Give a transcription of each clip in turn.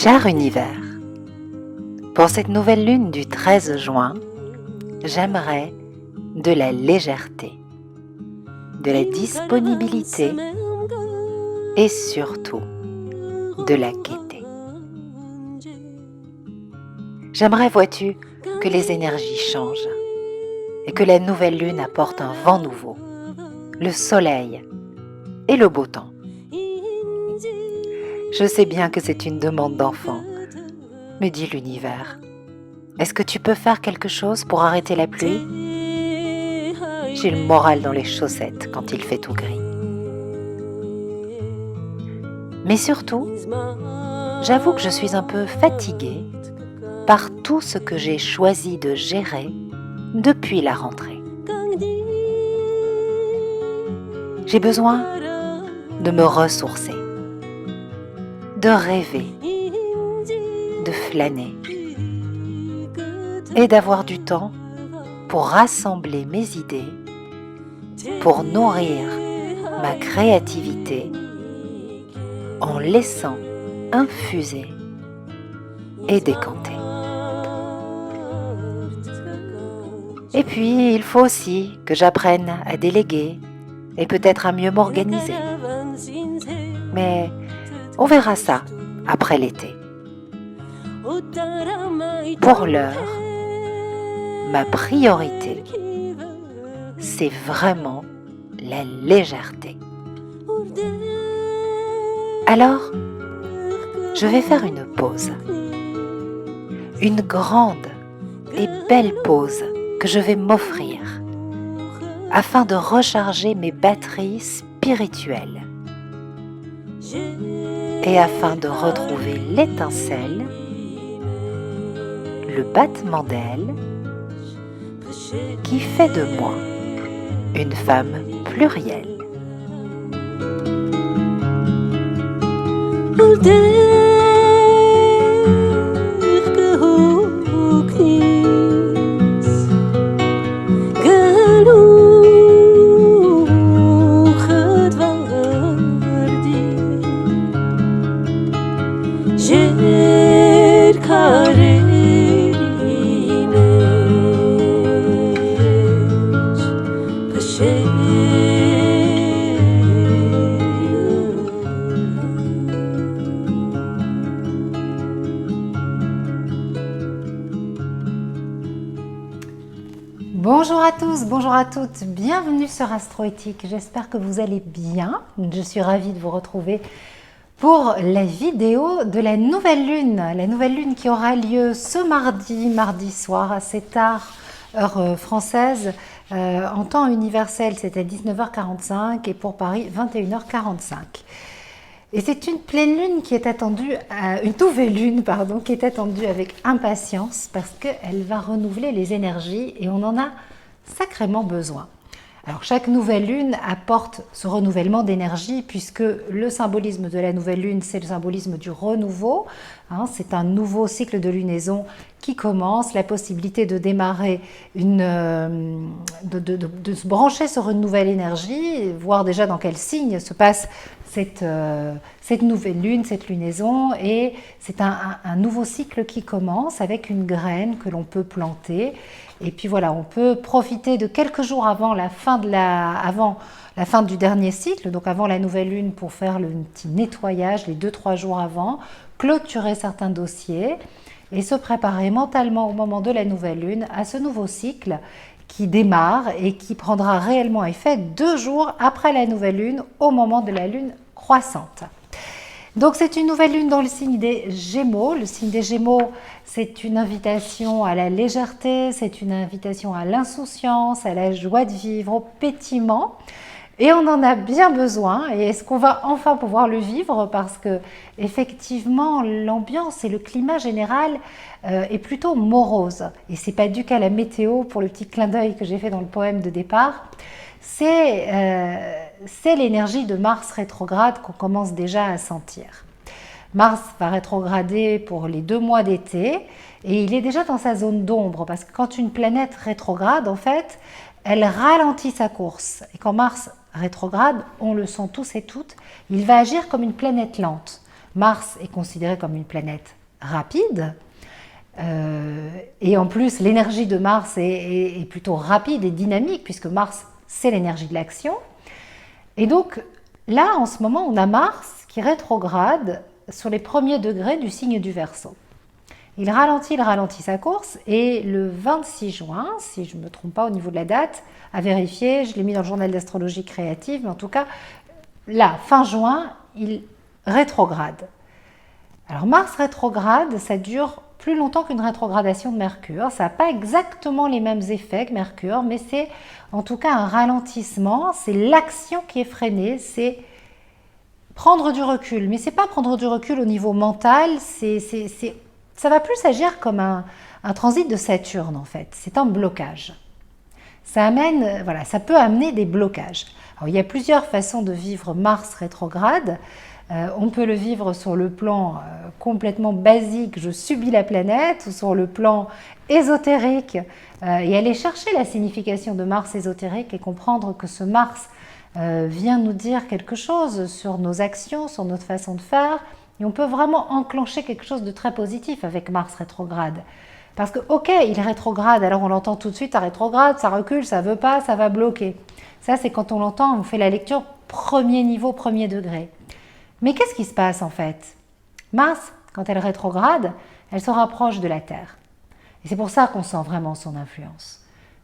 Cher univers, pour cette nouvelle lune du 13 juin, j'aimerais de la légèreté, de la disponibilité et surtout de la gaieté. J'aimerais, vois-tu, que les énergies changent et que la nouvelle lune apporte un vent nouveau, le soleil et le beau temps. Je sais bien que c'est une demande d'enfant, mais dis l'univers, est-ce que tu peux faire quelque chose pour arrêter la pluie? J'ai le moral dans les chaussettes quand il fait tout gris. Mais surtout, j'avoue que je suis un peu fatiguée par tout ce que j'ai choisi de gérer depuis la rentrée. J'ai besoin de me ressourcer, de rêver, de flâner et d'avoir du temps pour rassembler mes idées, pour nourrir ma créativité en laissant infuser et décanter. Et puis, il faut aussi que j'apprenne à déléguer et peut-être à mieux m'organiser. Mais on verra ça après l'été. Pour l'heure, ma priorité, c'est vraiment la légèreté. Alors, je vais faire une pause. Une grande et belle pause que je vais m'offrir afin de recharger mes batteries spirituelles et afin de retrouver l'étincelle, le battement d'ailes qui fait de moi une femme plurielle. Bonjour à tous, bonjour à toutes, bienvenue sur Astroéthique, j'espère que vous allez bien. Je suis ravie de vous retrouver pour la vidéo de la nouvelle lune qui aura lieu ce mardi soir assez tard, heure française, en temps universel, c'est à 19h45 et pour Paris 21h45. Et c'est une pleine lune qui est attendue, une nouvelle lune pardon, qui est attendue avec impatience parce qu'elle va renouveler les énergies et on en a sacrément besoin. Alors chaque nouvelle lune apporte ce renouvellement d'énergie puisque le symbolisme de la nouvelle lune, c'est le symbolisme du renouveau. C'est un nouveau cycle de lunaison qui commence, la possibilité de démarrer, de se brancher sur une nouvelle énergie, voir déjà dans quel signe se passe cette nouvelle lune, cette lunaison, et c'est un nouveau cycle qui commence avec une graine que l'on peut planter. Et puis voilà, on peut profiter de quelques jours avant la fin du dernier cycle, donc avant la nouvelle lune, pour faire le petit nettoyage les 2-3 jours avant, clôturer certains dossiers et se préparer mentalement au moment de la nouvelle lune à ce nouveau cycle qui démarre et qui prendra réellement effet 2 jours après la nouvelle lune, au moment de la lune croissante. Donc c'est une nouvelle lune dans le signe des Gémeaux. Le signe des Gémeaux, c'est une invitation à la légèreté, c'est une invitation à l'insouciance, à la joie de vivre, au pétillement. Et on en a bien besoin. Et est-ce qu'on va enfin pouvoir le vivre? Parce que effectivement, l'ambiance et le climat général est plutôt morose. Et c'est pas dû qu'à la météo, pour le petit clin d'œil que j'ai fait dans le poème de départ. C'est l'énergie de Mars rétrograde qu'on commence déjà à sentir. Mars va rétrograder pour les 2 mois d'été et il est déjà dans sa zone d'ombre parce que quand une planète rétrograde, en fait, elle ralentit sa course. Et quand Mars rétrograde, on le sent tous et toutes, il va agir comme une planète lente. Mars est considéré comme une planète rapide. Et en plus, l'énergie de Mars est plutôt rapide et dynamique, puisque Mars, c'est l'énergie de l'action. Et donc, là, en ce moment, on a Mars qui rétrograde sur les premiers degrés du signe du Verseau. Il ralentit sa course, et le 26 juin, si je ne me trompe pas au niveau de la date, à vérifier, je l'ai mis dans le journal d'astrologie créative, mais en tout cas, là, fin juin, il rétrograde. Alors Mars rétrograde, ça dure plus longtemps qu'une rétrogradation de Mercure. Ça n'a pas exactement les mêmes effets que Mercure, mais c'est en tout cas un ralentissement. C'est l'action qui est freinée, c'est prendre du recul. Mais ce n'est pas prendre du recul au niveau mental, ça va plus agir comme un transit de Saturne en fait. C'est un blocage. Ça peut amener des blocages. Alors, il y a plusieurs façons de vivre Mars rétrograde. On peut le vivre sur le plan complètement basique, je subis la planète, ou sur le plan ésotérique, et aller chercher la signification de Mars ésotérique et comprendre que ce Mars vient nous dire quelque chose sur nos actions, sur notre façon de faire, et on peut vraiment enclencher quelque chose de très positif avec Mars rétrograde. Parce que, ok, il rétrograde, alors on l'entend tout de suite, ça rétrograde, ça recule, ça veut pas, ça va bloquer. Ça, c'est quand on l'entend, on fait la lecture premier niveau, premier degré. Mais qu'est-ce qui se passe en fait? Mars, quand elle rétrograde, elle se rapproche de la Terre. Et c'est pour ça qu'on sent vraiment son influence.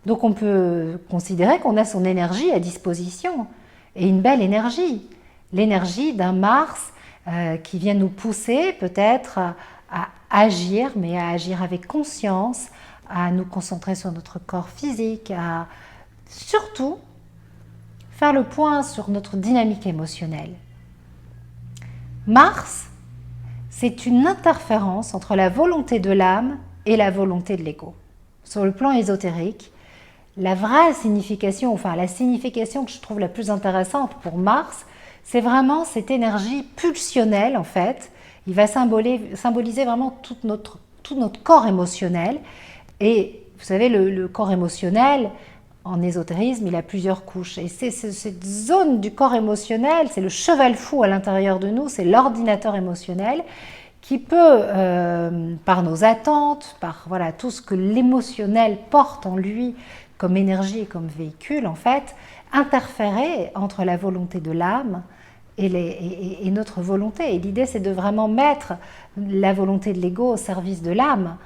Donc on peut considérer qu'on a son énergie à disposition, et une belle énergie. L'énergie d'un Mars qui vient nous pousser peut-être à agir, mais à agir avec conscience, à nous concentrer sur notre corps physique, à surtout faire le point sur notre dynamique émotionnelle. Mars, c'est une interférence entre la volonté de l'âme et la volonté de l'ego. Sur le plan ésotérique, la vraie signification, enfin la signification que je trouve la plus intéressante pour Mars, c'est vraiment cette énergie pulsionnelle en fait. Il va symboliser vraiment tout notre corps émotionnel. Et vous savez, le corps émotionnel, en ésotérisme, il a plusieurs couches. Et c'est cette zone du corps émotionnel, c'est le cheval fou à l'intérieur de nous, c'est l'ordinateur émotionnel qui peut, par nos attentes, par tout ce que l'émotionnel porte en lui comme énergie et comme véhicule, en fait, interférer entre la volonté de l'âme et notre volonté. Et l'idée, c'est de vraiment mettre la volonté de l'ego au service de l'âme.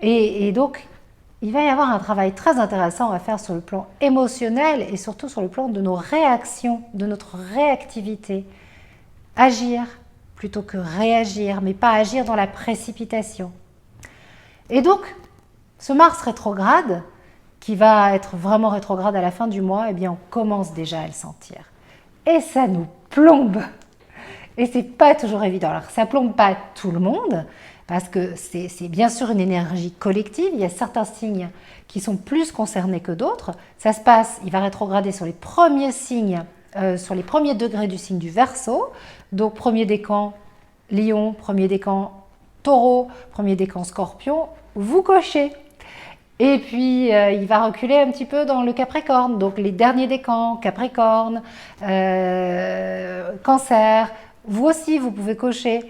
Et donc, il va y avoir un travail très intéressant à faire sur le plan émotionnel et surtout sur le plan de nos réactions, de notre réactivité. Agir plutôt que réagir, mais pas agir dans la précipitation. Et donc, ce Mars rétrograde, qui va être vraiment rétrograde à la fin du mois, eh bien, on commence déjà à le sentir. Et ça nous plombe. Et c'est pas toujours évident. Alors, ça plombe pas tout le monde, parce que c'est bien sûr une énergie collective. Il y a certains signes qui sont plus concernés que d'autres. Ça se passe, il va rétrograder sur les premiers signes, sur les premiers degrés du signe du Verseau. Donc, premier décan Lion, premier décan Taureau, premier décan Scorpion, vous cochez. Et puis, il va reculer un petit peu dans le Capricorne. Donc, les derniers décans, Capricorne, Cancer, vous aussi, vous pouvez cocher.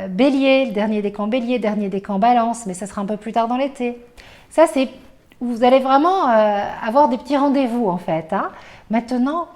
Bélier, le dernier décan Bélier, dernier décan Balance, mais ça sera un peu plus tard dans l'été. Ça, c'est vous allez vraiment avoir des petits rendez-vous en fait. Hein. Maintenant,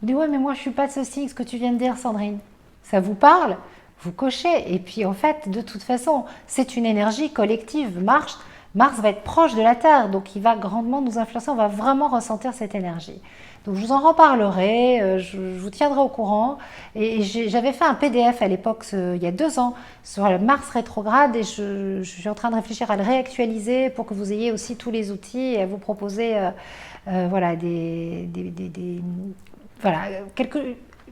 vous dites ouais, mais moi je suis pas de ce signe, ce que tu viens de dire, Sandrine. Ça vous parle? Vous cochez. Et puis en fait, de toute façon, c'est une énergie collective. Mars va être proche de la Terre, donc il va grandement nous influencer. On va vraiment ressentir cette énergie. Donc je vous en reparlerai, je vous tiendrai au courant. Et j'avais fait un PDF à l'époque, il y a 2 ans, sur le Mars rétrograde, et je suis en train de réfléchir à le réactualiser pour que vous ayez aussi tous les outils et à vous proposer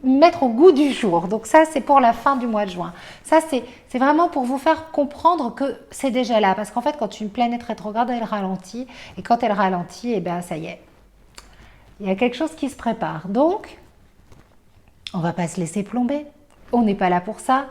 mettre au goût du jour. Donc ça, c'est pour la fin du mois de juin. Ça, c'est vraiment pour vous faire comprendre que c'est déjà là. Parce qu'en fait, quand une planète rétrograde, elle ralentit. Et quand elle ralentit, eh bien, ça y est. Il y a quelque chose qui se prépare. Donc, on ne va pas se laisser plomber. On n'est pas là pour ça.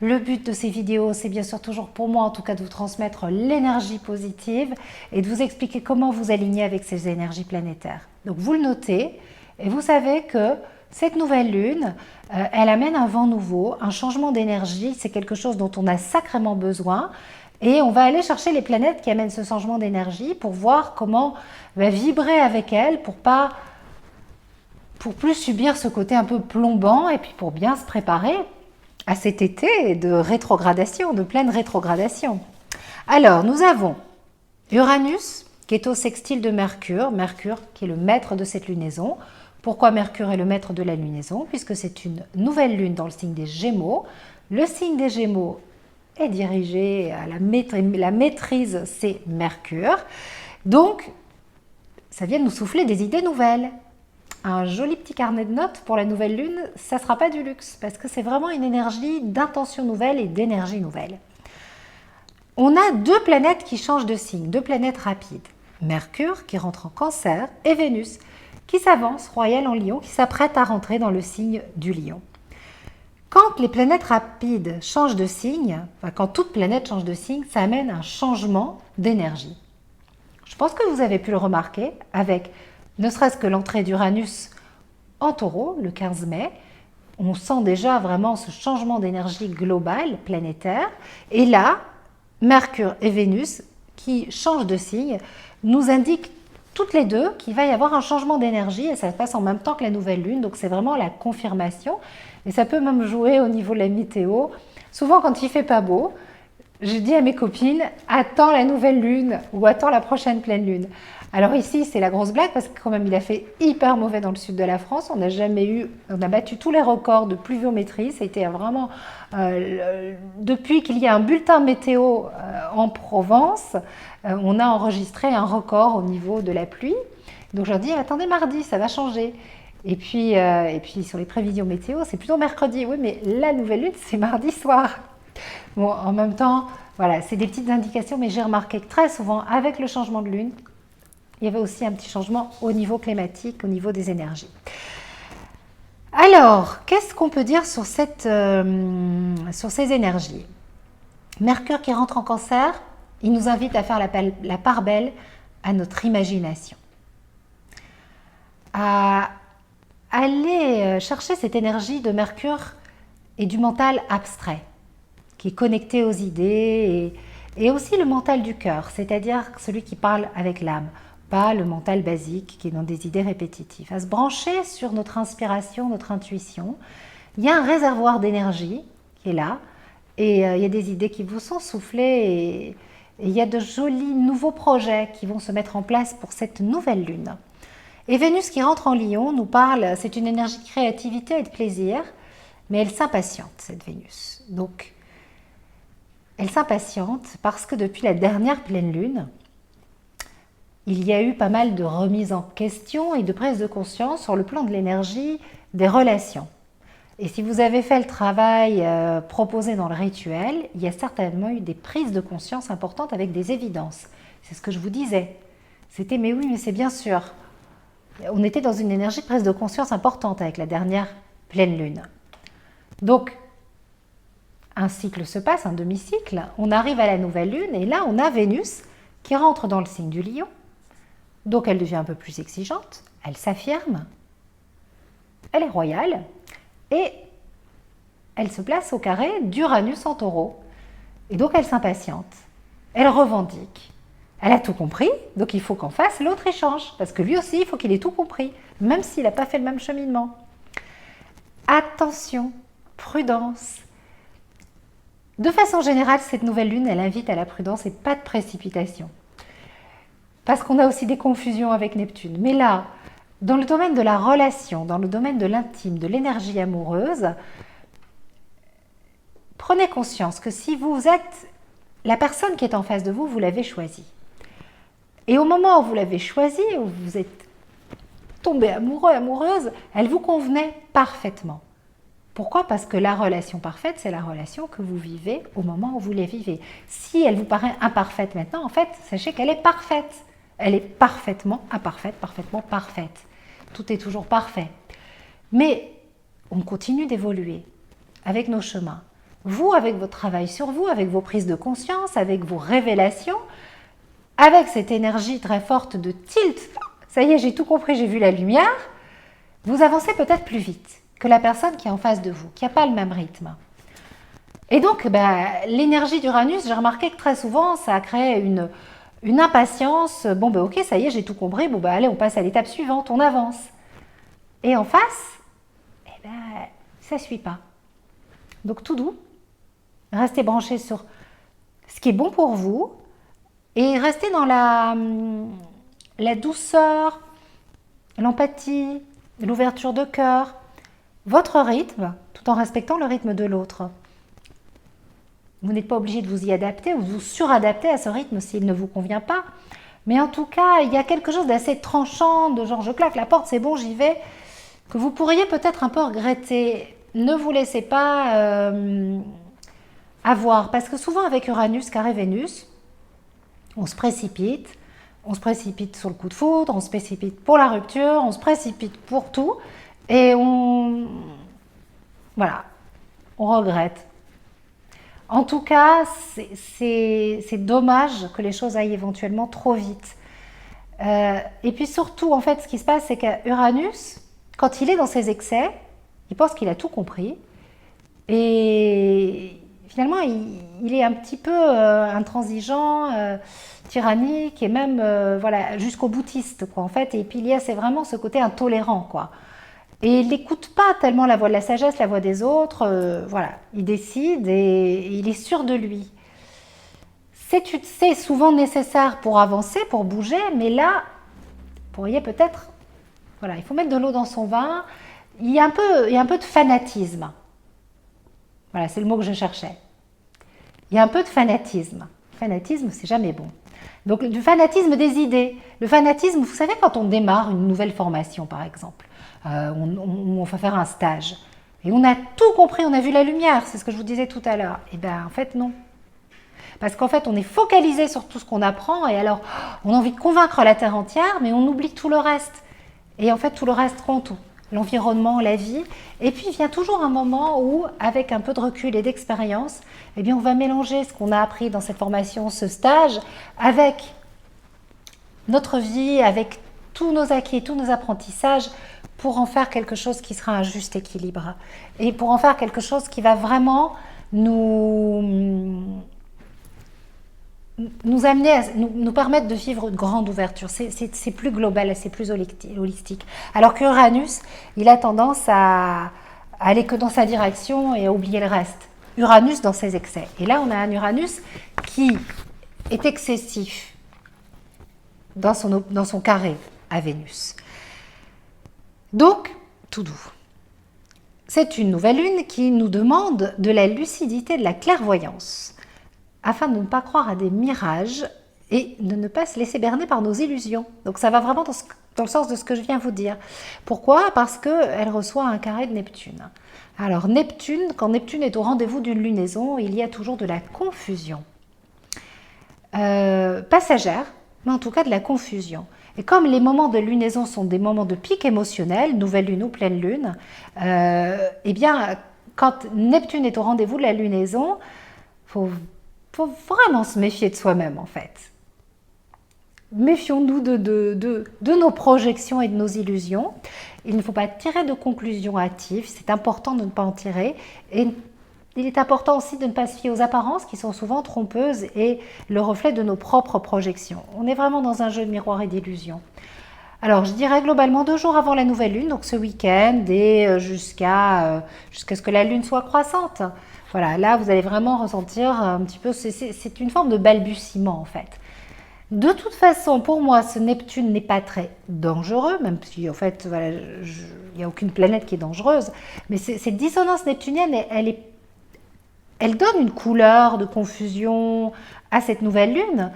Le but de ces vidéos, c'est bien sûr toujours pour moi, en tout cas, de vous transmettre l'énergie positive et de vous expliquer comment vous aligner avec ces énergies planétaires. Donc, vous le notez et vous savez que cette nouvelle lune, elle amène un vent nouveau, un changement d'énergie. C'est quelque chose dont on a sacrément besoin. Et on va aller chercher les planètes qui amènent ce changement d'énergie pour voir comment vibrer avec elles pour plus subir ce côté un peu plombant et puis pour bien se préparer à cet été de rétrogradation, de pleine rétrogradation. Alors, nous avons Uranus qui est au sextile de Mercure, Mercure qui est le maître de cette lunaison. Pourquoi Mercure est le maître de la lunaison? Puisque c'est une nouvelle lune dans le signe des Gémeaux. Le signe des Gémeaux est dirigé à la maîtrise, c'est Mercure. Donc, ça vient nous souffler des idées nouvelles. Un joli petit carnet de notes pour la nouvelle lune, ça ne sera pas du luxe, parce que c'est vraiment une énergie d'intention nouvelle et d'énergie nouvelle. On a deux planètes qui changent de signe, deux planètes rapides. Mercure qui rentre en Cancer et Vénus qui s'avance, royale en Lion, qui s'apprête à rentrer dans le signe du Lion. Quand les planètes rapides changent de signe, quand toute planète change de signe, ça amène un changement d'énergie. Je pense que vous avez pu le remarquer avec ne serait-ce que l'entrée d'Uranus en Taureau, le 15 mai. On sent déjà vraiment ce changement d'énergie globale, planétaire. Et là, Mercure et Vénus, qui changent de signe, nous indiquent toutes les deux qu'il va y avoir un changement d'énergie et ça se passe en même temps que la nouvelle lune. Donc c'est vraiment la confirmation. Et ça peut même jouer au niveau de la météo. Souvent, quand il fait pas beau, je dis à mes copines, attends la nouvelle lune ou attends la prochaine pleine lune. Alors ici, c'est la grosse blague parce que quand même, il a fait hyper mauvais dans le sud de la France. On a battu tous les records de pluviométrie. Ça a été vraiment, depuis qu'il y a un bulletin météo en Provence, on a enregistré un record au niveau de la pluie. Donc je leur dis, attendez mardi, ça va changer. Et puis sur les prévisions météo, c'est plutôt mercredi. Oui, mais la nouvelle lune, c'est mardi soir. Bon, en même temps, voilà, c'est des petites indications, mais j'ai remarqué que très souvent, avec le changement de lune, il y avait aussi un petit changement au niveau climatique, au niveau des énergies. Alors, qu'est-ce qu'on peut dire sur ces énergies? Mercure qui rentre en Cancer, il nous invite à faire la part belle à notre imagination. À aller chercher cette énergie de Mercure et du mental abstrait, qui est connecté aux idées et aussi le mental du cœur, c'est-à-dire celui qui parle avec l'âme, pas le mental basique qui est dans des idées répétitives. À se brancher sur notre inspiration, notre intuition. Il y a un réservoir d'énergie qui est là et il y a des idées qui vous sont soufflées et il y a de jolis nouveaux projets qui vont se mettre en place pour cette nouvelle lune. Et Vénus qui rentre en Lion nous parle, c'est une énergie de créativité et de plaisir, mais elle s'impatiente, cette Vénus. Donc, elle s'impatiente parce que depuis la dernière pleine lune, il y a eu pas mal de remises en question et de prise de conscience sur le plan de l'énergie des relations. Et si vous avez fait le travail proposé dans le rituel, il y a certainement eu des prises de conscience importantes avec des évidences. C'est ce que je vous disais. C'était mais oui, mais c'est bien sûr. On était dans une énergie de prise de conscience importante avec la dernière pleine lune. Donc, un cycle se passe, un demi-cycle, on arrive à la nouvelle lune et là on a Vénus qui rentre dans le signe du Lion. Donc elle devient un peu plus exigeante, elle s'affirme, elle est royale et elle se place au carré d'Uranus en Taureau. Et donc elle s'impatiente, elle revendique. Elle a tout compris, donc il faut qu'en face l'autre échange, parce que lui aussi il faut qu'il ait tout compris, même s'il n'a pas fait le même cheminement. Attention, prudence. De façon générale, cette nouvelle lune, elle invite à la prudence et pas de précipitation. Parce qu'on a aussi des confusions avec Neptune. Mais là, dans le domaine de la relation, dans le domaine de l'intime, de l'énergie amoureuse, prenez conscience que si vous êtes la personne qui est en face de vous, vous l'avez choisie. Et au moment où vous l'avez choisie, où vous êtes tombé amoureux, amoureuse, elle vous convenait parfaitement. Pourquoi? Parce que la relation parfaite, c'est la relation que vous vivez au moment où vous la vivez. Si elle vous paraît imparfaite maintenant, en fait, sachez qu'elle est parfaite. Elle est parfaitement imparfaite, parfaitement parfaite. Tout est toujours parfait. Mais on continue d'évoluer avec nos chemins. Vous, avec votre travail sur vous, avec vos prises de conscience, avec vos révélations, avec cette énergie très forte de tilt. Ça y est, j'ai tout compris, j'ai vu la lumière. vous avancez peut-être plus vite que la personne qui est en face de vous, qui n'a pas le même rythme. Et donc, l'énergie d'Uranus, j'ai remarqué que très souvent, ça a créé une impatience. Bon, ok, ça y est, j'ai tout compris. Bon, allez, on passe à l'étape suivante, on avance. Et en face, ça ne suit pas. Donc, tout doux, restez branchés sur ce qui est bon pour vous et restez dans la douceur, l'empathie, l'ouverture de cœur, votre rythme, tout en respectant le rythme de l'autre. Vous n'êtes pas obligé de vous y adapter ou de vous suradapter à ce rythme s'il ne vous convient pas. Mais en tout cas, il y a quelque chose d'assez tranchant, de genre je claque la porte, c'est bon, j'y vais, que vous pourriez peut-être un peu regretter. Ne vous laissez pas avoir, parce que souvent avec Uranus, carré Vénus, on se précipite sur le coup de foudre, on se précipite pour la rupture, on se précipite pour tout, et on regrette. En tout cas, c'est dommage que les choses aillent éventuellement trop vite. Et puis surtout, en fait, ce qui se passe, c'est qu'Uranus, quand il est dans ses excès, il pense qu'il a tout compris. Et finalement, il est un petit peu intransigeant, tyrannique et même jusqu'au boutiste, quoi, en fait. Et puis c'est vraiment ce côté intolérant, quoi. Et il n'écoute pas tellement la voix de la sagesse, la voix des autres. Il décide et il est sûr de lui. C'est souvent nécessaire pour avancer, pour bouger, mais là, vous pourriez peut-être... il faut mettre de l'eau dans son vin. Il y a un peu de fanatisme. Voilà, c'est le mot que je cherchais. Il y a un peu de fanatisme. Le fanatisme, c'est jamais bon. Donc, du fanatisme des idées. Le fanatisme, vous savez, quand on démarre une nouvelle formation, par exemple, on va faire un stage, et on a tout compris, on a vu la lumière, c'est ce que je vous disais tout à l'heure. Et en fait, non. Parce qu'en fait, on est focalisé sur tout ce qu'on apprend, et alors, on a envie de convaincre la Terre entière, mais on oublie tout le reste. Et en fait, tout le reste compte. L'environnement, la vie. Et puis, il vient toujours un moment où, avec un peu de recul et d'expérience, on va mélanger ce qu'on a appris dans cette formation, ce stage, avec notre vie, avec tous nos acquis, tous nos apprentissages, pour en faire quelque chose qui sera un juste équilibre. Et pour en faire quelque chose qui va vraiment nous amener, nous permettre de vivre une grande ouverture. C'est plus global, c'est plus holistique. Alors qu'Uranus, il a tendance à aller que dans sa direction et à oublier le reste. Uranus dans ses excès. Et là, on a un Uranus qui est excessif dans son carré à Vénus. Donc, tout doux. C'est une nouvelle lune qui nous demande de la lucidité, de la clairvoyance, afin de ne pas croire à des mirages et de ne pas se laisser berner par nos illusions. Donc ça va vraiment dans le sens de ce que je viens vous dire. Pourquoi ? Parce qu'elle reçoit un carré de Neptune. Alors Neptune, quand Neptune est au rendez-vous d'une lunaison, il y a toujours de la confusion. Passagère, mais en tout cas de la confusion. Et comme les moments de lunaison sont des moments de pic émotionnel, nouvelle lune ou pleine lune, quand Neptune est au rendez-vous de la lunaison, faut vraiment se méfier de soi-même en fait. Méfions-nous de nos projections et de nos illusions. Il ne faut pas tirer de conclusions hâtives, c'est important de ne pas en tirer. Et il est important aussi de ne pas se fier aux apparences qui sont souvent trompeuses et le reflet de nos propres projections. On est vraiment dans un jeu de miroir et d'illusions. Alors, je dirais globalement 2 jours avant la nouvelle lune, donc ce week-end, et jusqu'à ce que la lune soit croissante. Voilà, là, vous allez vraiment ressentir un petit peu, c'est une forme de balbutiement en fait. De toute façon, pour moi, ce Neptune n'est pas très dangereux, même si en fait, il n'y a aucune planète qui est dangereuse, mais cette dissonance neptunienne, elle donne une couleur de confusion à cette nouvelle lune,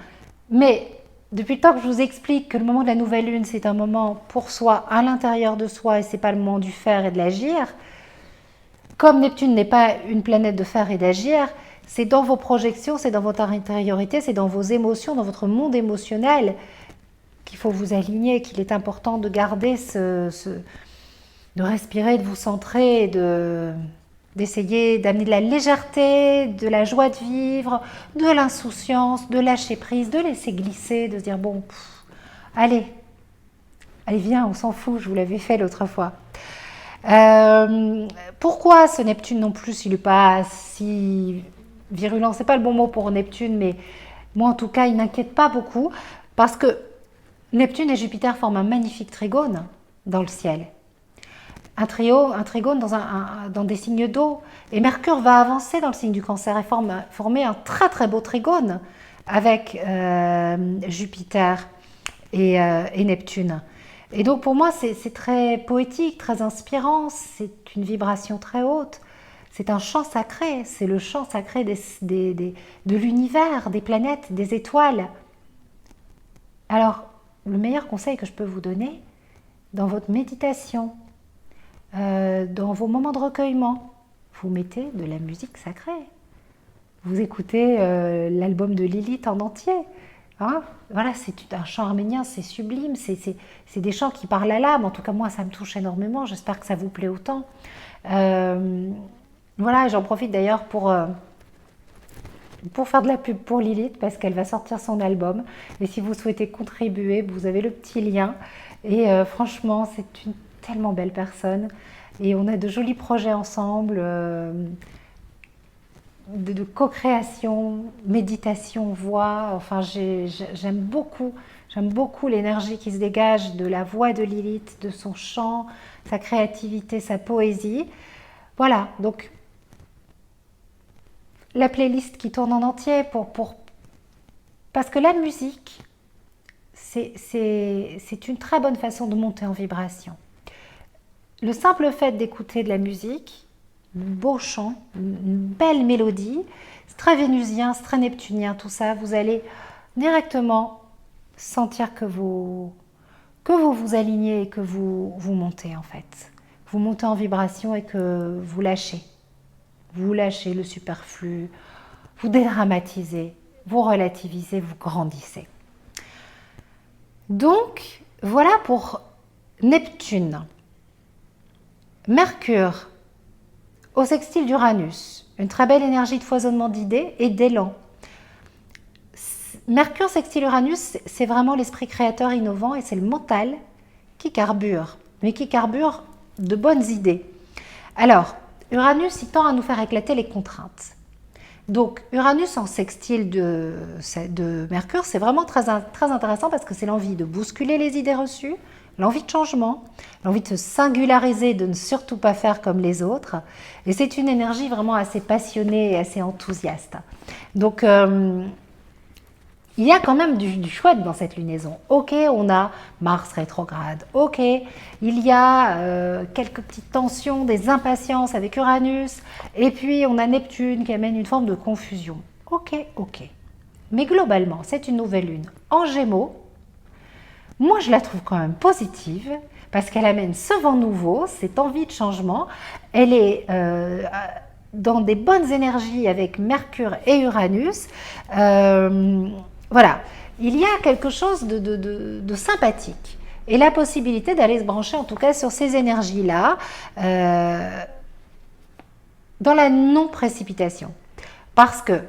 mais depuis le temps que je vous explique que le moment de la nouvelle lune, c'est un moment pour soi, à l'intérieur de soi, et c'est pas le moment du faire et de l'agir, comme Neptune n'est pas une planète de faire et d'agir, c'est dans vos projections, c'est dans votre intériorité, c'est dans vos émotions, dans votre monde émotionnel qu'il faut vous aligner, qu'il est important de garder de respirer, de vous centrer, d'essayer d'amener de la légèreté, de la joie de vivre, de l'insouciance, de lâcher prise, de laisser glisser, de se dire bon, allez viens, on s'en fout, je vous l'avais fait l'autre fois. Pourquoi ce Neptune non plus, il n'est pas si virulent, c'est pas le bon mot pour Neptune, mais moi en tout cas, il n'inquiète pas beaucoup, parce que Neptune et Jupiter forment un magnifique trigone dans le ciel. Un trigone dans des signes d'eau. Et Mercure va avancer dans le signe du Cancer et former un très très beau trigone avec Jupiter et Neptune. Et donc pour moi, c'est très poétique, très inspirant, c'est une vibration très haute. C'est un chant sacré, c'est le chant sacré de l'univers, des planètes, des étoiles. Alors, le meilleur conseil que je peux vous donner, dans votre méditation, dans vos moments de recueillement, vous mettez de la musique sacrée. Vous écoutez l'album de Lilith en entier. Hein, voilà, c'est un chant arménien, c'est sublime, c'est des chants qui parlent à l'âme. En tout cas, moi, ça me touche énormément. J'espère que ça vous plaît autant. Voilà, j'en profite d'ailleurs pour faire de la pub pour Lilith, parce qu'elle va sortir son album. Et si vous souhaitez contribuer, vous avez le petit lien. Et franchement, c'est une tellement belle personne. Et on a de jolis projets ensemble, de co-création, méditation, voix. Enfin, j'aime beaucoup l'énergie qui se dégage de la voix de Lilith, de son chant, sa créativité, sa poésie. Voilà, donc la playlist qui tourne en entier parce que la musique, c'est une très bonne façon de monter en vibration. Le simple fait d'écouter de la musique, un beau chant, une belle mélodie, c'est très vénusien, c'est très neptunien, tout ça, vous allez directement sentir que vous vous alignez et que vous montez en fait. Vous montez en vibration et que vous lâchez. Vous lâchez le superflu, vous dédramatisez, vous relativisez, vous grandissez. Donc, voilà pour Neptune. Mercure, au sextile d'Uranus, une très belle énergie de foisonnement d'idées et d'élan. Mercure sextile Uranus, c'est vraiment l'esprit créateur innovant et c'est le mental qui carbure, mais qui carbure de bonnes idées. Alors, Uranus, il tend à nous faire éclater les contraintes. Donc, Uranus en sextile de Mercure, c'est vraiment très, très intéressant parce que c'est l'envie de bousculer les idées reçues, l'envie de changement, l'envie de se singulariser, de ne surtout pas faire comme les autres. Et c'est une énergie vraiment assez passionnée et assez enthousiaste. Donc, il y a quand même du chouette dans cette lunaison. Ok, on a Mars rétrograde. Ok, il y a quelques petites tensions, des impatiences avec Uranus. Et puis, on a Neptune qui amène une forme de confusion. Ok. Mais globalement, c'est une nouvelle lune en Gémeaux. Moi, je la trouve quand même positive parce qu'elle amène ce vent nouveau, cette envie de changement. Elle est dans des bonnes énergies avec Mercure et Uranus. Voilà, il y a quelque chose de sympathique et la possibilité d'aller se brancher en tout cas sur ces énergies-là dans la non-précipitation. Parce que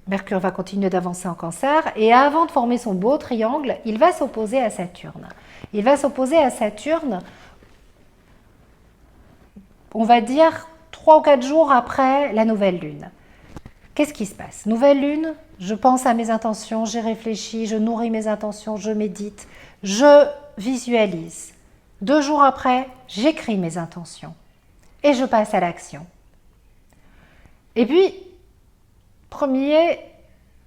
Mercure va continuer d'avancer en Cancer et avant de former son beau triangle, il va s'opposer à Saturne. Il va s'opposer à Saturne, on va dire 3 ou 4 jours après la nouvelle lune. Qu'est-ce qui se passe? Nouvelle lune, je pense à mes intentions, j'ai réfléchi, je nourris mes intentions, je médite, je visualise. 2 jours après, j'écris mes intentions et je passe à l'action. Et puis, premier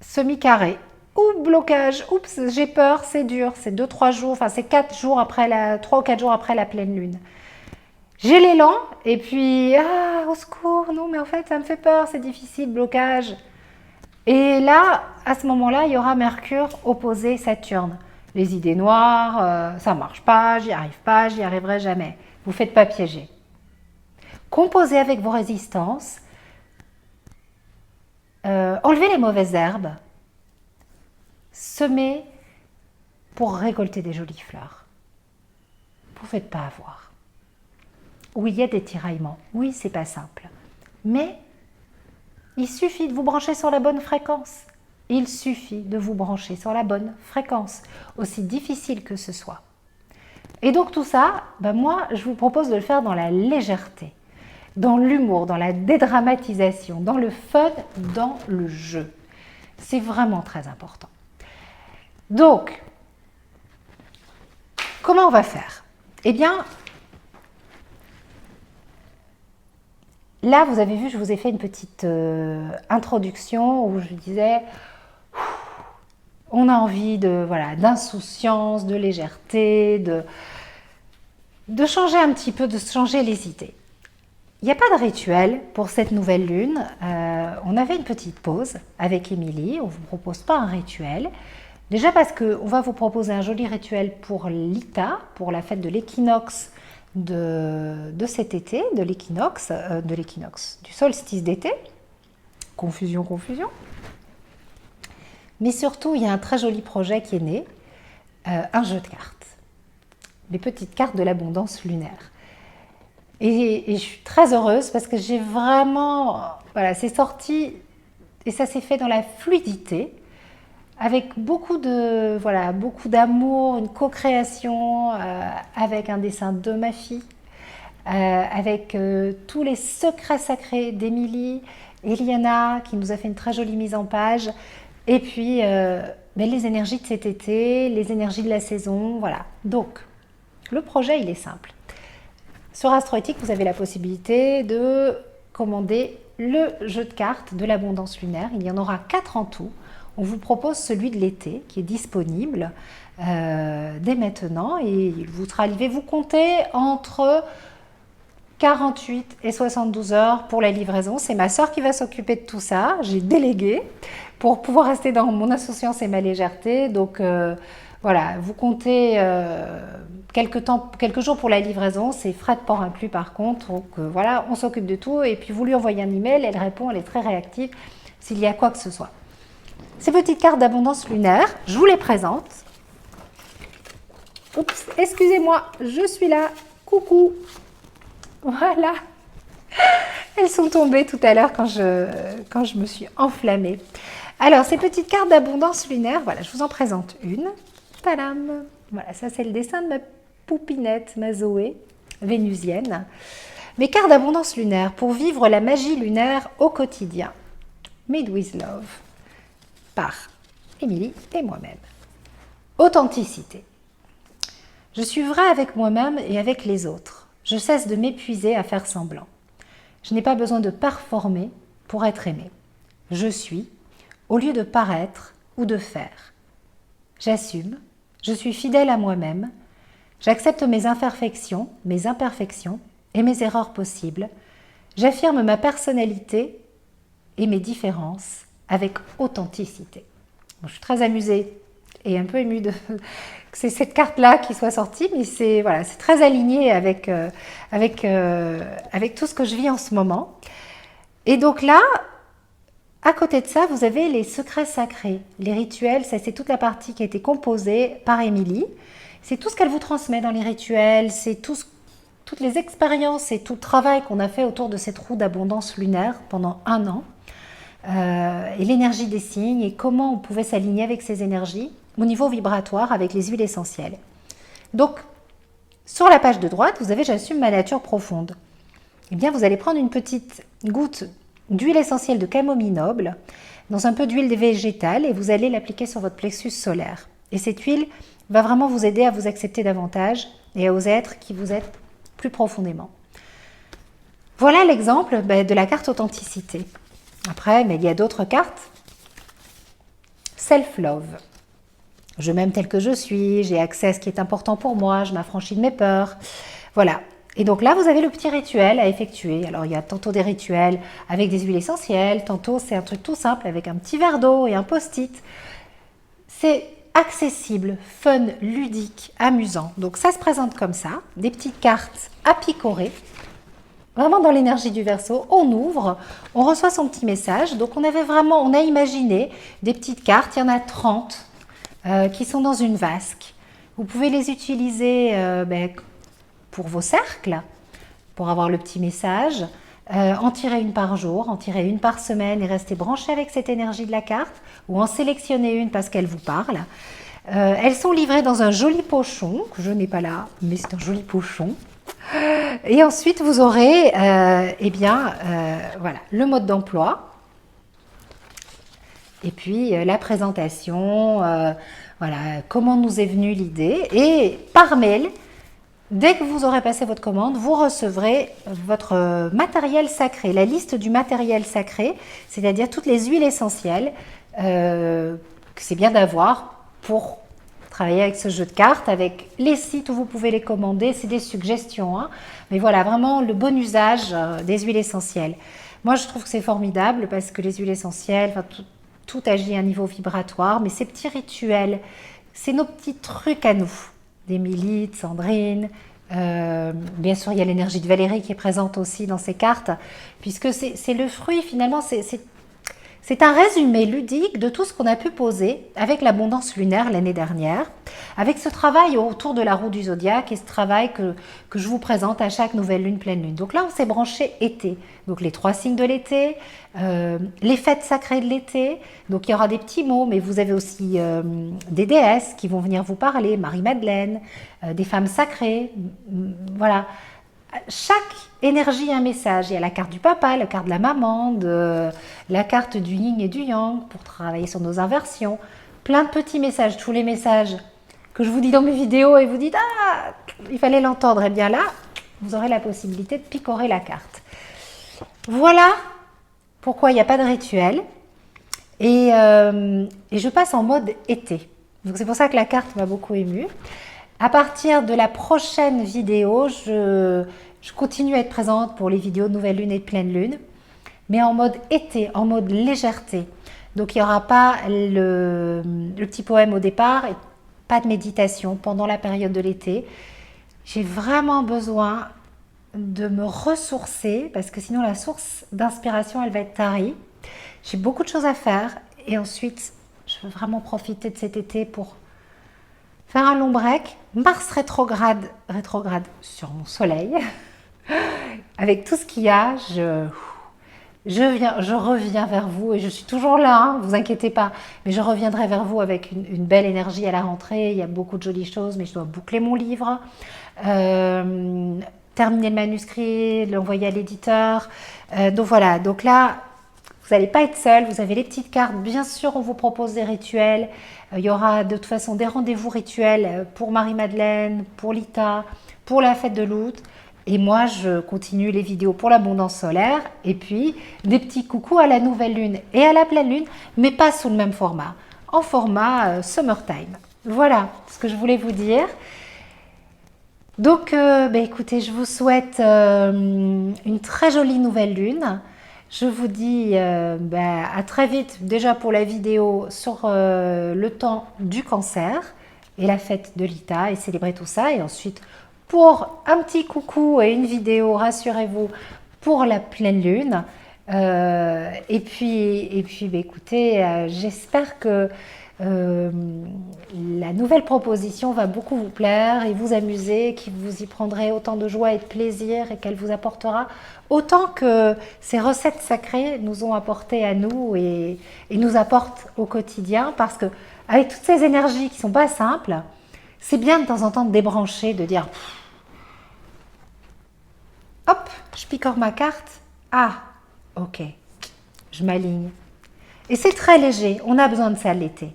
semi-carré ou blocage, oups, j'ai peur, c'est dur, c'est 2-3 jours, enfin c'est 3 ou 4 jours après la pleine lune. J'ai l'élan et puis, au secours, non mais en fait ça me fait peur, c'est difficile, blocage. Et là, à ce moment-là, il y aura Mercure opposé Saturne. Les idées noires, ça marche pas, j'y arrive pas, j'y arriverai jamais. Vous faites pas piéger. Composez avec vos résistances, enlevez les mauvaises herbes, semez pour récolter des jolies fleurs. Vous faites pas avoir. Oui, il y a des tiraillements. Oui, c'est pas simple. Mais il suffit de vous brancher sur la bonne fréquence. Il suffit de vous brancher sur la bonne fréquence, aussi difficile que ce soit. Et donc tout ça, moi, je vous propose de le faire dans la légèreté, dans l'humour, dans la dédramatisation, dans le fun, dans le jeu. C'est vraiment très important. Donc, comment on va faire? Eh bien, là, vous avez vu, je vous ai fait une petite introduction où je disais, on a envie de, voilà, d'insouciance, de légèreté, de changer un petit peu, de changer les idées. Il n'y a pas de rituel pour cette nouvelle lune. On avait une petite pause avec Émilie. On ne vous propose pas un rituel. Déjà parce qu'on va vous proposer un joli rituel pour l'Ita, pour la fête de l'équinoxe de cet été, de l'équinoxe, du solstice d'été. Confusion, confusion. Mais surtout, il y a un très joli projet qui est né, un jeu de cartes. Les petites cartes de l'abondance lunaire. Et je suis très heureuse parce que j'ai vraiment, voilà, c'est sorti et ça s'est fait dans la fluidité, avec beaucoup d'amour, une co-création, avec un dessin de ma fille, avec tous les secrets sacrés d'Émilie, Eliana qui nous a fait une très jolie mise en page, et puis les énergies de cet été, les énergies de la saison, voilà. Donc, le projet, il est simple. Sur Astroéthique, vous avez la possibilité de commander le jeu de cartes de l'abondance lunaire. Il y en aura 4 en tout. On vous propose celui de l'été qui est disponible dès maintenant et il vous sera livré. Vous comptez entre 48 et 72 heures pour la livraison. C'est ma sœur qui va s'occuper de tout ça. J'ai délégué pour pouvoir rester dans mon insouciance et ma légèreté. Donc voilà, vous comptez quelques jours pour la livraison, c'est frais de port inclus par contre. Donc voilà, on s'occupe de tout et puis vous lui envoyez un email, elle répond, elle est très réactive s'il y a quoi que ce soit. Ces petites cartes d'abondance lunaire, je vous les présente. Oups, excusez-moi, je suis là. Coucou. Voilà. Elles sont tombées tout à l'heure quand je me suis enflammée. Alors, ces petites cartes d'abondance lunaire, voilà, je vous en présente une. Tadam! Voilà, ça c'est le dessin de ma poupinette, ma Zoé, vénusienne. Mes cartes d'abondance lunaire pour vivre la magie lunaire au quotidien. Made with Love, par Émilie et moi-même. Authenticité. Je suis vraie avec moi-même et avec les autres. Je cesse de m'épuiser à faire semblant. Je n'ai pas besoin de performer pour être aimée. Je suis, au lieu de paraître ou de faire. J'assume. Je suis fidèle à moi-même, j'accepte mes imperfections et mes erreurs possibles, j'affirme ma personnalité et mes différences avec authenticité. Bon, je suis très amusée et un peu émue que c'est cette carte-là qui soit sortie, mais c'est voilà, c'est très aligné avec tout ce que je vis en ce moment. Et donc là, à côté de ça, vous avez les secrets sacrés, les rituels. Ça, c'est toute la partie qui a été composée par Émilie. C'est tout ce qu'elle vous transmet dans les rituels, c'est toutes les expériences et tout le travail qu'on a fait autour de cette roue d'abondance lunaire pendant 1 an. Et l'énergie des signes et comment on pouvait s'aligner avec ces énergies au niveau vibratoire avec les huiles essentielles. Donc, sur la page de droite, vous avez « J'assume ma nature profonde ». Eh bien, vous allez prendre une petite goutte d'huile essentielle de camomille noble dans un peu d'huile végétale et vous allez l'appliquer sur votre plexus solaire. Et cette huile va vraiment vous aider à vous accepter davantage et à oser être qui vous êtes plus profondément. Voilà l'exemple de la carte authenticité. Après, il y a d'autres cartes. Self-love. Je m'aime tel que je suis, j'ai accès à ce qui est important pour moi, je m'affranchis de mes peurs. Voilà. Et donc là, vous avez le petit rituel à effectuer. Alors, il y a tantôt des rituels avec des huiles essentielles, tantôt c'est un truc tout simple avec un petit verre d'eau et un post-it. C'est accessible, fun, ludique, amusant. Donc ça se présente comme ça, des petites cartes à picorer. Vraiment dans l'énergie du Verseau, on ouvre, on reçoit son petit message. Donc on a imaginé des petites cartes, il y en a 30 qui sont dans une vasque. Vous pouvez les utiliser pour vos cercles, pour avoir le petit message, en tirer une par jour, en tirer une par semaine et rester branché avec cette énergie de la carte, ou en sélectionner une parce qu'elle vous parle. Elles sont livrées dans un joli pochon, que je n'ai pas là, mais c'est un joli pochon. Et ensuite, vous aurez voilà, le mode d'emploi. Et puis la présentation, voilà, comment nous est venue l'idée. Et par mail, dès que vous aurez passé votre commande, vous recevrez votre matériel sacré, la liste du matériel sacré, c'est-à-dire toutes les huiles essentielles que c'est bien d'avoir pour travailler avec ce jeu de cartes, avec les sites où vous pouvez les commander, c'est des suggestions, hein. Mais voilà, vraiment le bon usage des huiles essentielles. Moi, je trouve que c'est formidable parce que les huiles essentielles, enfin, tout agit à un niveau vibratoire, mais ces petits rituels, c'est nos petits trucs à nous. D'Émilie, de Sandrine, bien sûr il y a l'énergie de Valérie qui est présente aussi dans ces cartes, puisque c'est le fruit finalement, c'est un résumé ludique de tout ce qu'on a pu poser avec l'abondance lunaire l'année dernière, avec ce travail autour de la roue du zodiaque et ce travail que je vous présente à chaque nouvelle lune, pleine lune. Donc là, on s'est branché été, donc les 3 signes de l'été, les fêtes sacrées de l'été. Donc il y aura des petits mots, mais vous avez aussi des déesses qui vont venir vous parler, Marie-Madeleine, des femmes sacrées, voilà. Chaque énergie a un message. Il y a la carte du papa, la carte de la maman, la carte du yin et du yang pour travailler sur nos inversions. Plein de petits messages, tous les messages que je vous dis dans mes vidéos et vous dites « Ah, il fallait l'entendre ». Et bien là, vous aurez la possibilité de picorer la carte. Voilà pourquoi il n'y a pas de rituel. Et je passe en mode été. Donc c'est pour ça que la carte m'a beaucoup émue. À partir de la prochaine vidéo, je continue à être présente pour les vidéos de nouvelle lune et de pleine lune, mais en mode été, en mode légèreté. Donc il n'y aura pas le petit poème au départ et pas de méditation pendant la période de l'été. J'ai vraiment besoin de me ressourcer parce que sinon la source d'inspiration, elle va être tarie. J'ai beaucoup de choses à faire et ensuite, je veux vraiment profiter de cet été pour faire un long break. Mars rétrograde sur mon soleil. Avec tout ce qu'il y a, je reviens vers vous et je suis toujours là, hein, vous inquiétez pas. Mais je reviendrai vers vous avec une belle énergie à la rentrée. Il y a beaucoup de jolies choses, mais je dois boucler mon livre, terminer le manuscrit, l'envoyer à l'éditeur. Donc voilà, donc là, vous n'allez pas être seul, vous avez les petites cartes. Bien sûr, on vous propose des rituels. Il y aura de toute façon des rendez-vous rituels pour Marie-Madeleine, pour Lita, pour la fête de l'août. Et moi, je continue les vidéos pour l'abondance solaire. Et puis, des petits coucous à la nouvelle lune et à la pleine lune, mais pas sous le même format. En format summertime. Voilà ce que je voulais vous dire. Donc, écoutez, je vous souhaite une très jolie nouvelle lune. Je vous dis à très vite déjà pour la vidéo sur le temps du cancer et la fête de Lita et célébrer tout ça. Et ensuite pour un petit coucou et une vidéo, rassurez-vous, pour la pleine lune. Et puis écoutez, j'espère que la nouvelle proposition va beaucoup vous plaire et vous amuser, que vous y prendrez autant de joie et de plaisir et qu'elle vous apportera autant que ces recettes sacrées nous ont apporté à nous et nous apportent au quotidien, parce que avec toutes ces énergies qui ne sont pas simples, c'est bien de temps en temps de débrancher, de dire hop, je picore ma carte, ah ok, je m'aligne. Et c'est très léger, on a besoin de ça l'été.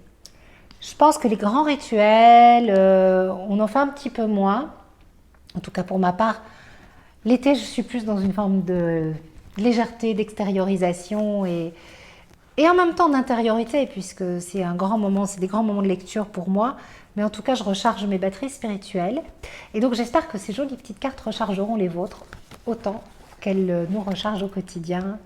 Je pense que les grands rituels, on en fait un petit peu moins. En tout cas pour ma part, l'été je suis plus dans une forme de légèreté, d'extériorisation et en même temps d'intériorité, puisque c'est un grand moment, c'est des grands moments de lecture pour moi. Mais en tout cas, je recharge mes batteries spirituelles. Et donc j'espère que ces jolies petites cartes rechargeront les vôtres autant qu'elles nous rechargent au quotidien.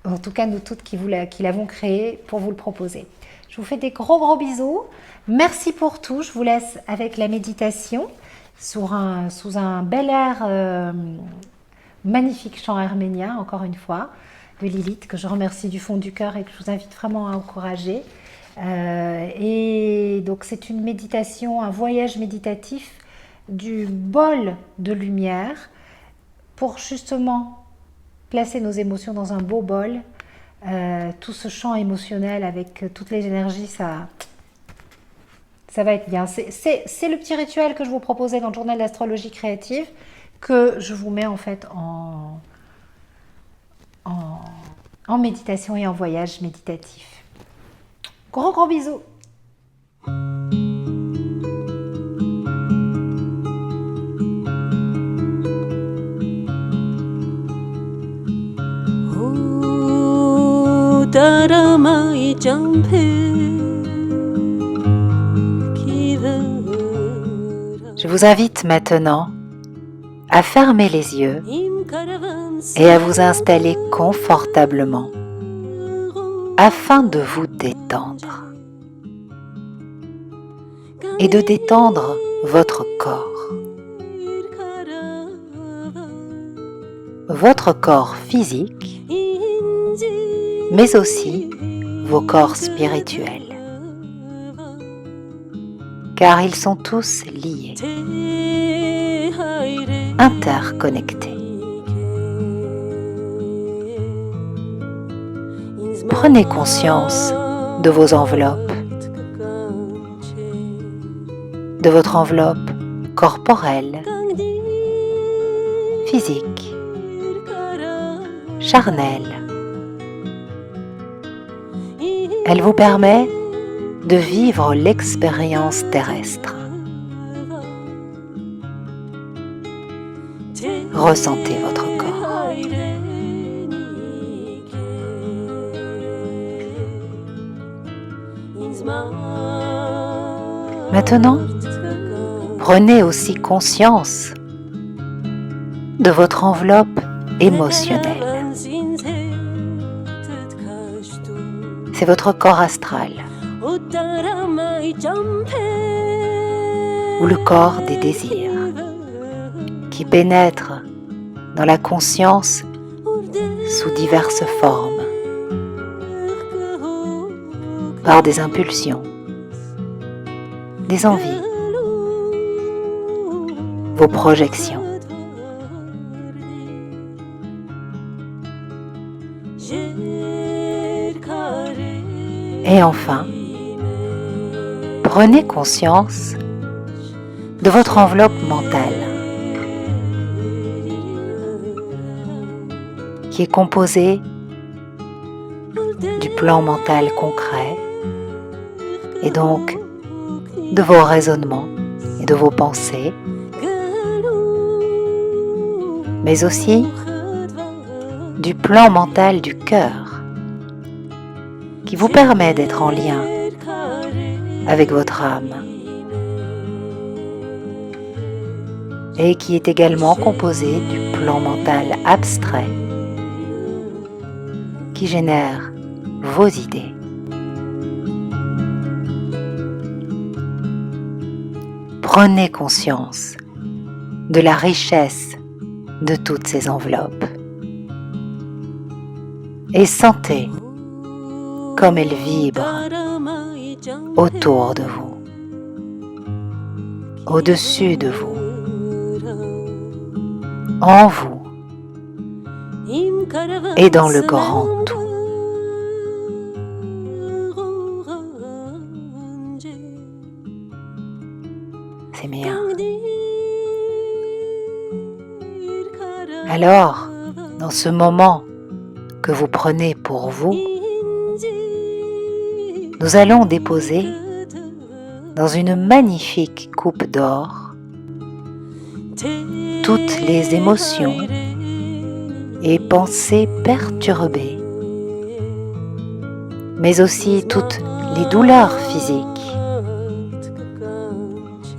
En tout cas, nous toutes qui l'avons créé pour vous le proposer. Je vous fais des gros bisous. Merci pour tout. Je vous laisse avec la méditation sous un bel air, magnifique chant arménien, encore une fois, de Lilith, que je remercie du fond du cœur et que je vous invite vraiment à encourager. Et donc c'est une méditation, un voyage méditatif du bol de lumière pour justement placer nos émotions dans un beau bol. Tout ce champ émotionnel avec toutes les énergies, ça Ça va être bien. C'est le petit rituel que je vous proposais dans le journal d'astrologie créative que je vous mets en fait en méditation et en voyage méditatif. Gros gros bisous. Je vous invite maintenant à fermer les yeux et à vous installer confortablement afin de vous détendre et de détendre votre corps physique, mais aussi vos corps spirituels, car ils sont tous liés, interconnectés. Prenez conscience de vos enveloppes, de votre enveloppe corporelle, physique, charnelle. Elle vous permet de vivre l'expérience terrestre. Ressentez votre corps. Maintenant, prenez aussi conscience de votre enveloppe émotionnelle. C'est votre corps astral, ou le corps des désirs, qui pénètre dans la conscience sous diverses formes, par des impulsions, des envies, vos projections. Et enfin, prenez conscience de votre enveloppe mentale, qui est composée du plan mental concret et donc de vos raisonnements et de vos pensées, mais aussi du plan mental du cœur, qui vous permet d'être en lien avec votre âme et qui est également composé du plan mental abstrait qui génère vos idées. Prenez conscience de la richesse de toutes ces enveloppes et sentez comme elles vibrent autour de vous, au-dessus de vous, en vous et dans le grand tout. C'est bien. Alors, dans ce moment que vous prenez pour vous, nous allons déposer dans une magnifique coupe d'or toutes les émotions et pensées perturbées, mais aussi toutes les douleurs physiques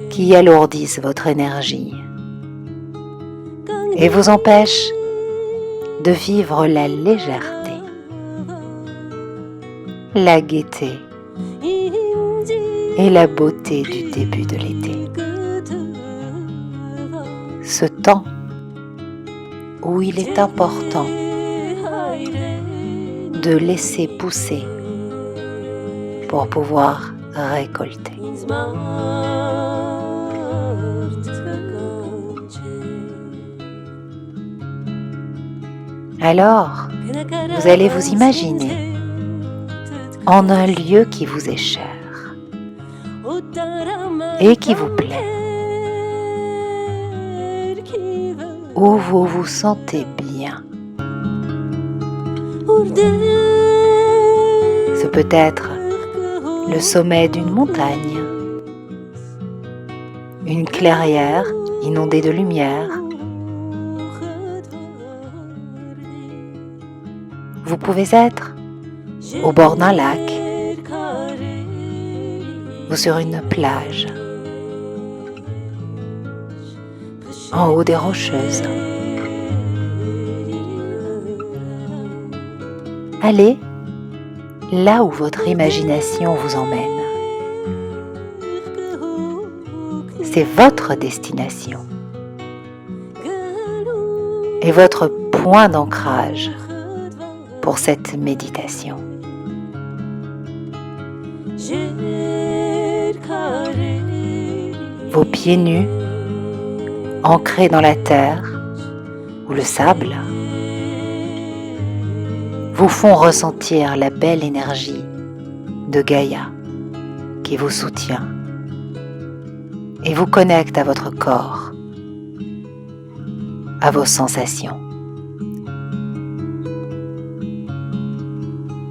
qui alourdissent votre énergie et vous empêchent de vivre la légèreté, la gaieté et la beauté du début de l'été. Ce temps où il est important de laisser pousser pour pouvoir récolter. Alors, vous allez vous imaginer en un lieu qui vous est cher, et qui vous plaît, où vous vous sentez bien. Ce peut être le sommet d'une montagne, une clairière inondée de lumière. Vous pouvez être au bord d'un lac ou sur une plage, en haut des rocheuses. Allez là où votre imagination vous emmène. C'est votre destination et votre point d'ancrage pour cette méditation. Vos pieds nus, ancrés dans la terre ou le sable, vous font ressentir la belle énergie de Gaïa qui vous soutient et vous connecte à votre corps, à vos sensations.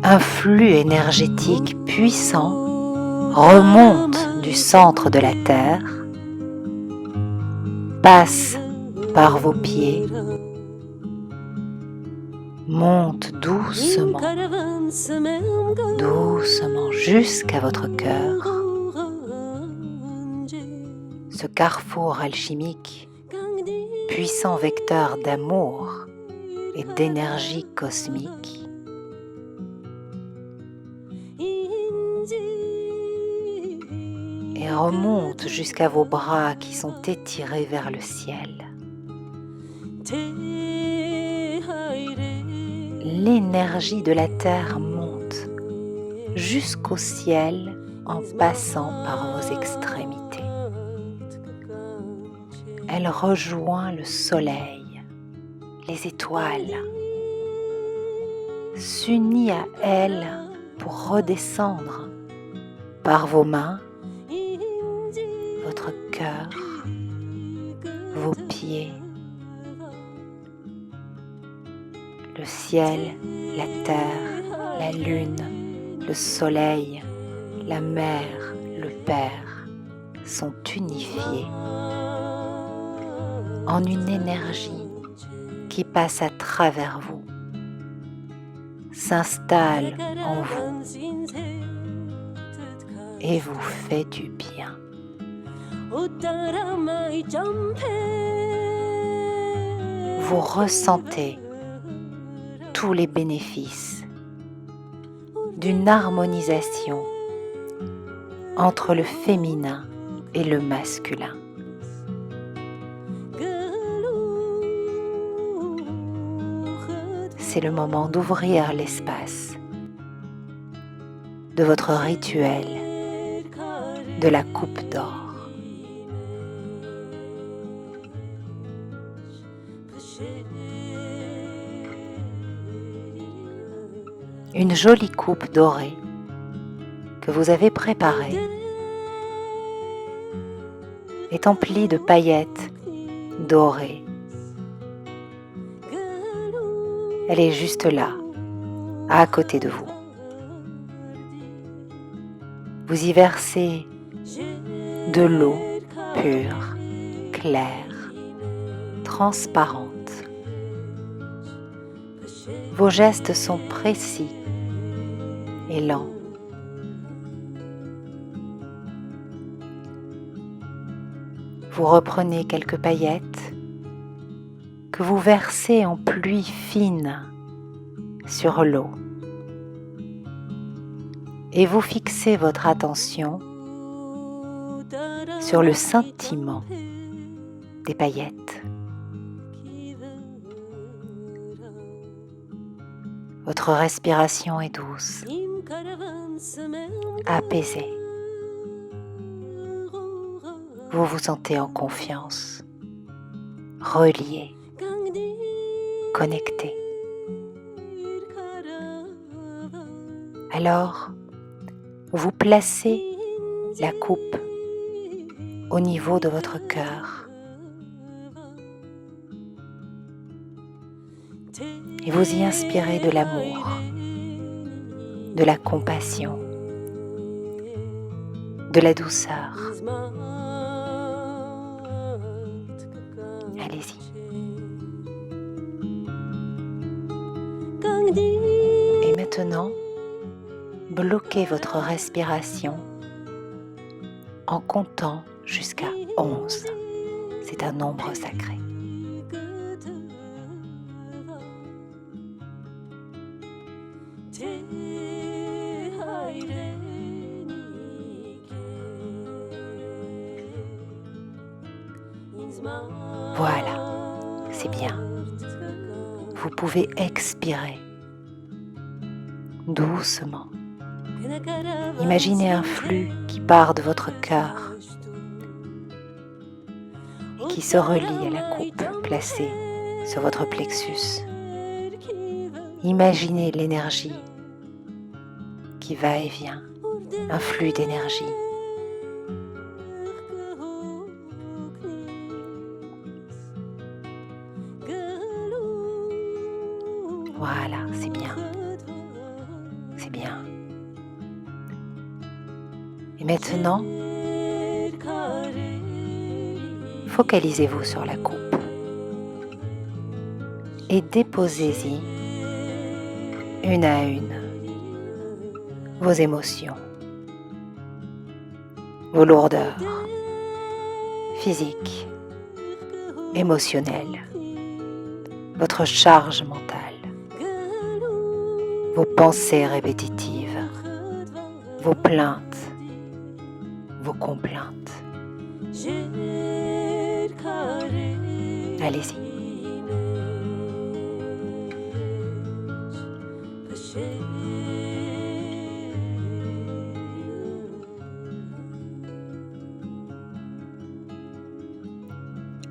Un flux énergétique puissant remonte du centre de la terre, passe par vos pieds, monte doucement, doucement jusqu'à votre cœur. Ce carrefour alchimique, puissant vecteur d'amour et d'énergie cosmique. Et remonte jusqu'à vos bras qui sont étirés vers le ciel. L'énergie de la terre monte jusqu'au ciel en passant par vos extrémités. Elle rejoint le soleil, les étoiles, s'unit à elle pour redescendre par vos mains, votre cœur, vos pieds, le ciel, la terre, la lune, le soleil, la mer, le Père sont unifiés en une énergie qui passe à travers vous, s'installe en vous et vous fait du bien. Vous ressentez tous les bénéfices d'une harmonisation entre le féminin et le masculin. C'est le moment d'ouvrir l'espace de votre rituel de la coupe d'or. Une jolie coupe dorée que vous avez préparée est emplie de paillettes dorées. Elle est juste là, à côté de vous. Vous y versez de l'eau pure, claire, transparente. Vos gestes sont précis et lents. Vous reprenez quelques paillettes que vous versez en pluie fine sur l'eau et vous fixez votre attention sur le scintillement des paillettes. Votre respiration est douce, apaisée. Vous vous sentez en confiance, relié, connecté. Alors, vous placez la coupe au niveau de votre cœur. Et vous y inspirez de l'amour, de la compassion, de la douceur. Allez-y. Et maintenant, bloquez votre respiration en comptant jusqu'à 11. C'est un nombre sacré. Voilà, c'est bien. Vous pouvez expirer doucement. Imaginez un flux qui part de votre cœur et qui se relie à la coupe placée sur votre plexus. Imaginez l'énergie qui va et vient, un flux d'énergie. Voilà, c'est bien. C'est bien. Et maintenant, focalisez-vous sur la coupe et déposez-y une à une vos émotions, vos lourdeurs physiques, émotionnelles, votre charge mentale, vos pensées répétitives, vos plaintes, vos complaintes. Allez-y.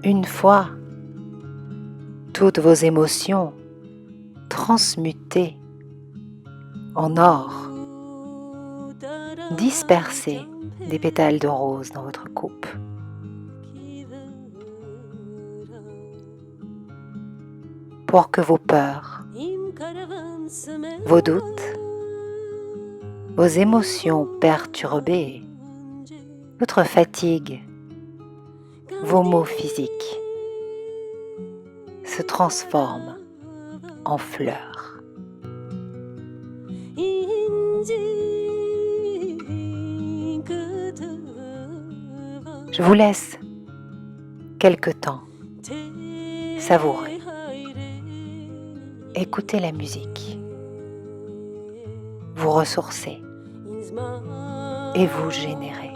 Une fois toutes vos émotions transmutées en or, dispersez des pétales de rose dans votre coupe. Pour que vos peurs, vos doutes, vos émotions perturbées, votre fatigue, vos maux physiques se transforment en fleurs. Je vous laisse quelque temps savourer, écouter la musique, vous ressourcer et vous générer.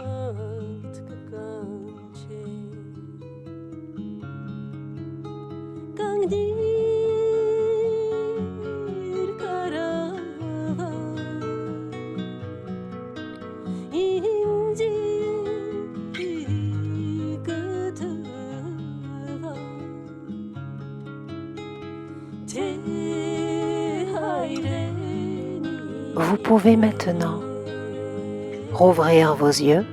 Vous pouvez maintenant rouvrir vos yeux,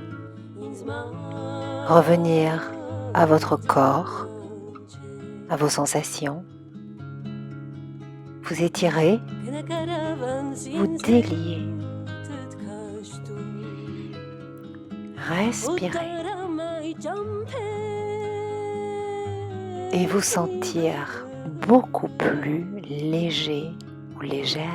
revenir à votre corps, à vos sensations, vous étirer, vous délier, respirer et vous sentir beaucoup plus léger ou légère.